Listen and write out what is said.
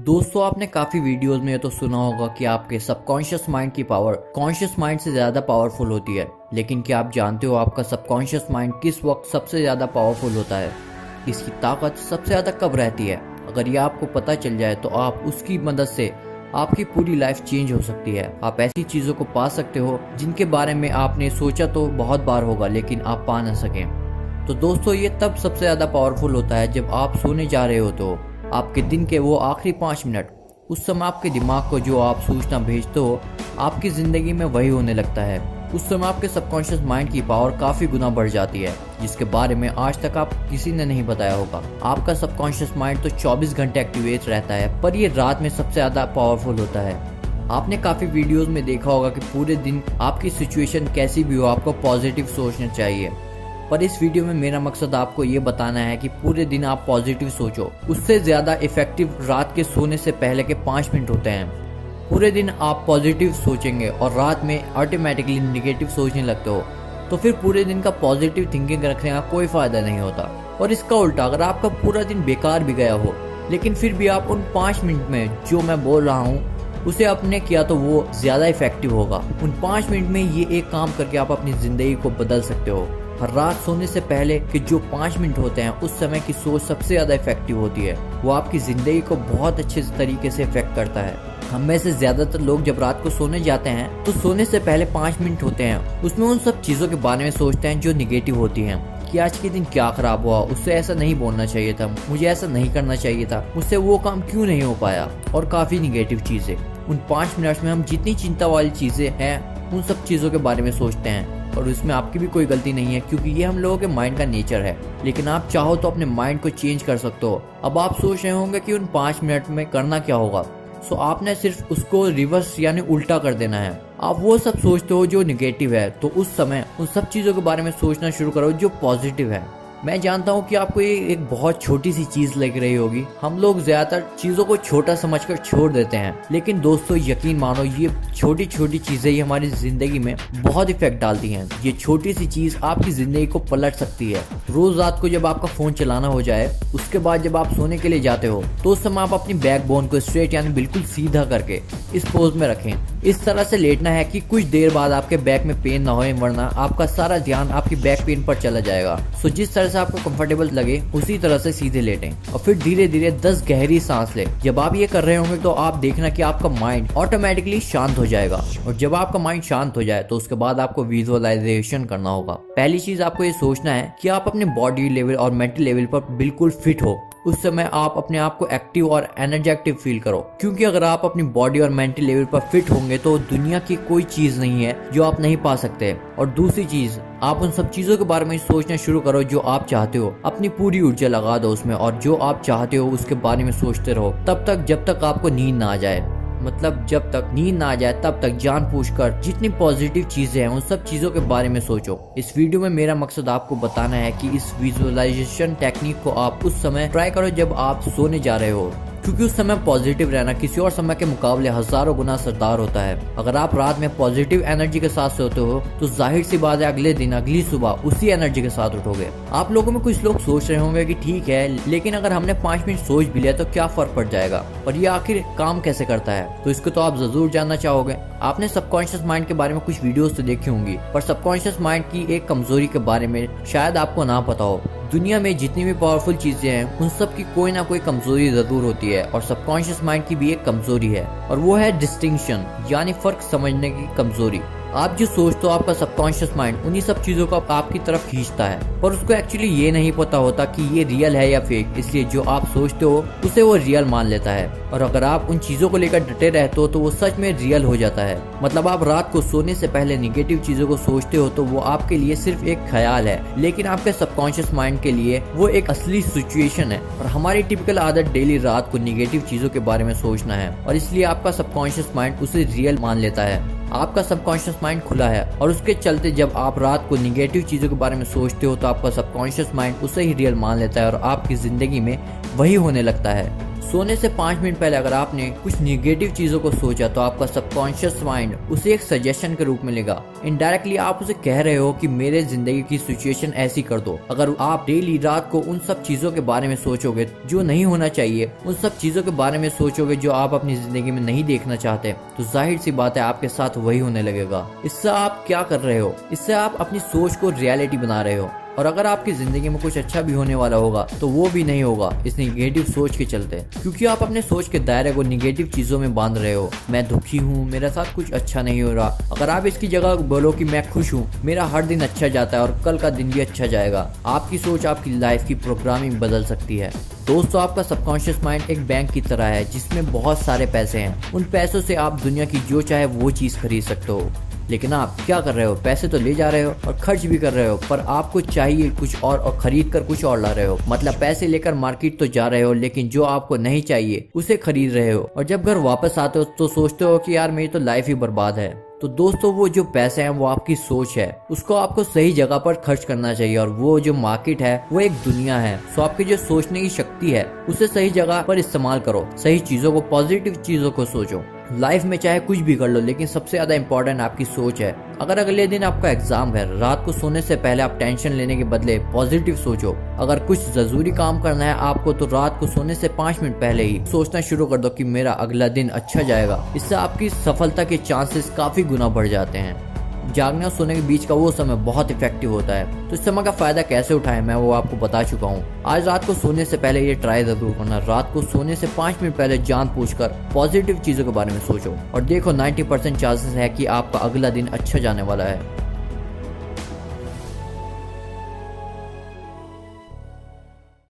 दोस्तों आपने काफी वीडियोस में ये तो सुना होगा कि आपके सबकॉन्शियस माइंड की पावर कॉन्शियस माइंड से ज्यादा पावरफुल होती है। लेकिन क्या आप जानते हो आपका सबकॉन्शियस माइंड किस वक्त सबसे ज्यादा पावरफुल होता है? इसकी ताकत सबसे ज्यादा कब रहती है? अगर ये आपको पता चल जाए तो आप उसकी मदद से आपकी पूरी लाइफ चेंज हो सकती है। आप ऐसी चीजों को पा सकते हो जिनके बारे में आपने सोचा तो बहुत बार होगा लेकिन आप पा ना सकें। तो दोस्तों ये तब सबसे ज्यादा पावरफुल होता है जब आप सोने जा रहे हो तो आपके दिन के वो आखिरी 5 मिनट, उस समय आपके दिमाग को जो आप सूचना भेजते हो आपकी जिंदगी में वही होने लगता है। उस समय आपके सबकॉन्शियस माइंड की पावर काफी गुना बढ़ जाती है, जिसके बारे में आज तक आप किसी ने नहीं बताया होगा। आपका सबकॉन्शियस माइंड तो 24 घंटे एक्टिवेट रहता है, पर ये रात में सबसे ज्यादा पावरफुल होता है। आपने काफी वीडियोस में देखा होगा कि पूरे दिन आपकी सिचुएशन कैसी भी हो आपको पॉजिटिव सोचना चाहिए, पर इस वीडियो में मेरा मकसद आपको ये बताना है कि पूरे दिन आप पॉजिटिव सोचो। उससे ज्यादा इफेक्टिव रात के सोने से पहले के 5 मिनट होते हैं। पूरे दिन आप पॉजिटिव सोचेंगे और रात में ऑटोमेटिकली नेगेटिव सोचने लगते हो तो फिर पूरे दिन का पॉजिटिव थिंकिंग रखने का कोई फायदा नहीं होता। और इसका उल्टा, अगर आपका पूरा दिन बेकार भी गया हो लेकिन फिर भी आप उन 5 मिनट में जो मैं बोल रहा हूँ उसे आपने किया तो वो ज्यादा इफेक्टिव होगा। उन 5 मिनट में ये एक काम करके आप अपनी जिंदगी को बदल सकते हो। हर रात सोने से पहले के जो 5 मिनट होते हैं उस समय की सोच सबसे ज्यादा इफेक्टिव होती है। वो आपकी जिंदगी को बहुत अच्छे तरीके से इफेक्ट करता है। हम में से ज्यादातर लोग जब रात को सोने जाते हैं तो सोने से पहले 5 मिनट होते हैं उसमें उन सब चीजों के बारे में सोचते हैं जो निगेटिव होती हैं, कि आज के दिन क्या खराब हुआ, उससे ऐसा नहीं बोलना चाहिए था, मुझे ऐसा नहीं करना चाहिए था, मुझसे वो काम क्यों नहीं हो पाया, और काफी निगेटिव चीजें। उन 5 मिनट में हम जितनी चिंता वाली चीजें हैं उन सब चीजों के बारे में सोचते हैं, और उसमें आपकी भी कोई गलती नहीं है क्योंकि ये हम लोगों के माइंड का नेचर है। लेकिन आप चाहो तो अपने माइंड को चेंज कर सकते हो। अब आप सोच रहे होंगे कि उन 5 मिनट में करना क्या होगा, सो आपने सिर्फ उसको रिवर्स यानी उल्टा कर देना है। आप वो सब सोचते हो जो निगेटिव है, तो उस समय उन सब चीजों के बारे में सोचना शुरू करो जो पॉजिटिव है। मैं जानता हूँ कि आपको ये एक बहुत छोटी सी चीज लग रही होगी। हम लोग ज्यादातर चीजों को छोटा समझकर छोड़ देते हैं, लेकिन दोस्तों यकीन मानो ये छोटी छोटी चीजें ही हमारी जिंदगी में बहुत इफेक्ट डालती हैं। ये छोटी सी चीज आपकी जिंदगी को पलट सकती है। रोज रात को जब आपका फोन चलाना हो जाए, उसके बाद जब आप सोने के लिए जाते हो तो उस समय आप अपनी बैकबोन को स्ट्रेट यानी बिल्कुल सीधा करके इस पोज में रखें। इस तरह से लेटना है कि कुछ देर बाद आपके बैक में पेन ना हो, वरना आपका सारा ध्यान आपकी बैक पेन पर चला जाएगा। सो जिस तरह से आपको कंफर्टेबल लगे उसी तरह से सीधे लेटें और फिर धीरे धीरे 10 गहरी सांस लें। जब आप ये कर रहे होंगे तो आप देखना कि आपका माइंड ऑटोमेटिकली शांत हो जाएगा, और जब आपका माइंड शांत हो जाए तो उसके बाद आपको विजुअलाइजेशन करना होगा। पहली चीज आपको ये सोचना है कि आप अपने बॉडी लेवल और मेंटल लेवल पर बिल्कुल फिट हो। उस समय आप अपने आप को एक्टिव और एनर्जेटिक फील करो, क्योंकि अगर आप अपनी बॉडी और मेंटल लेवल पर फिट होंगे तो दुनिया की कोई चीज नहीं है जो आप नहीं पा सकते। और दूसरी चीज, आप उन सब चीजों के बारे में सोचना शुरू करो जो आप चाहते हो। अपनी पूरी ऊर्जा लगा दो उसमें और जो आप चाहते हो उसके बारे में सोचते रहो तब तक जब तक आपको नींद ना आ जाए। मतलब जब तक नींद ना आ जाए तब तक जानबूझकर जितनी पॉजिटिव चीजें हैं उन सब चीजों के बारे में सोचो। इस वीडियो में मेरा मकसद आपको बताना है कि इस विजुअलाइजेशन टेक्निक को आप उस समय ट्राई करो जब आप सोने जा रहे हो, क्योंकि उस समय पॉजिटिव रहना किसी और समय के मुकाबले हजारों गुना असरदार होता है। अगर आप रात में पॉजिटिव एनर्जी के साथ सोते हो तो जाहिर सी बात है अगले दिन अगली सुबह उसी एनर्जी के साथ उठोगे। आप लोगों में कुछ लोग सोच रहे होंगे कि ठीक है, लेकिन अगर हमने 5 मिनट सोच भी लिया तो क्या फर्क पड़ जाएगा, और ये आखिर काम कैसे करता है, तो इसको तो आप जरूर जानना चाहोगे। आपने सबकॉन्शियस माइंड के बारे में कुछ वीडियोस तो देखी होंगी, पर सबकॉन्शियस माइंड की एक कमजोरी के बारे में शायद आपको ना पता हो। दुनिया में जितनी भी पावरफुल चीजें हैं उन सब की कोई ना कोई कमजोरी जरूर होती है, और सबकॉन्शियस माइंड की भी एक कमजोरी है, और वो है डिस्टिंक्शन यानी फर्क समझने की कमजोरी। आप जो सोचते हो आपका सबकॉन्शियस माइंड उन्हीं सब चीजों को आपकी तरफ खींचता है, पर उसको एक्चुअली ये नहीं पता होता कि ये रियल है या फेक, इसलिए जो आप सोचते हो उसे वो रियल मान लेता है। और अगर आप उन चीजों को लेकर डटे रहते हो तो वो सच में रियल हो जाता है। मतलब आप रात को सोने से पहले निगेटिव चीजों को सोचते हो तो वो आपके लिए सिर्फ एक ख्याल है, लेकिन आपके सबकॉन्शियस माइंड के लिए वो एक असली सिचुएशन है। और हमारी टिपिकल आदत डेली रात को निगेटिव चीजों के बारे में सोचना है, और इसलिए आपका सबकॉन्शियस माइंड उसे रियल मान लेता है। आपका सबकॉन्शियस माइंड खुला है, और उसके चलते जब आप रात को निगेटिव चीजों के बारे में सोचते हो तो आपका सबकॉन्शियस माइंड उसे ही रियल मान लेता है और आपकी जिंदगी में वही होने लगता है। सोने से 5 मिनट पहले अगर आपने कुछ निगेटिव चीजों को सोचा तो आपका सबकॉन्शियस माइंड उसे एक सजेशन के रूप में लेगा। इनडायरेक्टली आप उसे कह रहे हो कि मेरे जिंदगी की सिचुएशन ऐसी कर दो। अगर आप डेली रात को उन सब चीजों के बारे में सोचोगे जो नहीं होना चाहिए, उन सब चीजों के बारे में सोचोगे जो आप अपनी जिंदगी में नहीं देखना चाहते, तो जाहिर सी बात है आपके साथ वही होने लगेगा। इससे आप क्या कर रहे हो? इससे आप अपनी सोच को रियलिटी बना रहे हो। और अगर आपकी जिंदगी में कुछ अच्छा भी होने वाला होगा तो वो भी नहीं होगा इस निगेटिव सोच के चलते, क्योंकि आप अपने सोच के दायरे को निगेटिव चीजों में बांध रहे हो। मैं दुखी हूँ, मेरे साथ कुछ अच्छा नहीं हो रहा। अगर आप इसकी जगह बोलो कि मैं खुश हूँ, मेरा हर दिन अच्छा जाता है और कल का दिन भी अच्छा जाएगा, आपकी सोच आपकी लाइफ की प्रोग्रामिंग बदल सकती है। दोस्तों, आपका सबकॉन्शियस माइंड एक बैंक की तरह है जिसमें बहुत सारे पैसे हैं। उन पैसों से आप दुनिया की जो चाहे वो चीज खरीद सकते हो। लेकिन आप क्या कर रहे हो? पैसे तो ले जा रहे हो और खर्च भी कर रहे हो, पर आपको चाहिए कुछ और खरीद कर कुछ और ला रहे हो। मतलब पैसे लेकर मार्केट तो जा रहे हो, लेकिन जो आपको नहीं चाहिए उसे खरीद रहे हो। और जब घर वापस आते हो तो सोचते हो कि यार मेरी तो लाइफ ही बर्बाद है। तो दोस्तों, वो जो पैसे हैं वो आपकी सोच है, उसको आपको सही जगह पर खर्च करना चाहिए। और वो जो मार्केट है वो एक दुनिया है। सो आपकी जो सोचने की शक्ति है उसे सही जगह पर इस्तेमाल करो। सही चीजों को, पॉजिटिव चीजों को सोचो। लाइफ में चाहे कुछ भी कर लो, लेकिन सबसे ज्यादा इंपॉर्टेंट आपकी सोच है। अगर अगले दिन आपका एग्जाम है, रात को सोने से पहले आप टेंशन लेने के बदले पॉजिटिव सोचो। अगर कुछ जरूरी काम करना है आपको, तो रात को सोने से 5 मिनट पहले ही सोचना शुरू कर दो कि मेरा अगला दिन अच्छा जाएगा। इससे आपकी सफलता के चांसेस काफी गुना बढ़ जाते हैं। जागने और सोने के बीच का वो समय बहुत इफेक्टिव होता है। तो इस समय का फायदा कैसे उठाएं, मैं वो आपको बता चुका हूँ। आज रात को सोने से पहले ये ट्राई जरूर करना। रात को सोने से 5 मिनट पहले जान पूछकर पॉजिटिव चीजों के बारे में सोचो और देखो 90% चांसेस है कि आपका अगला दिन अच्छा जाने वाला है।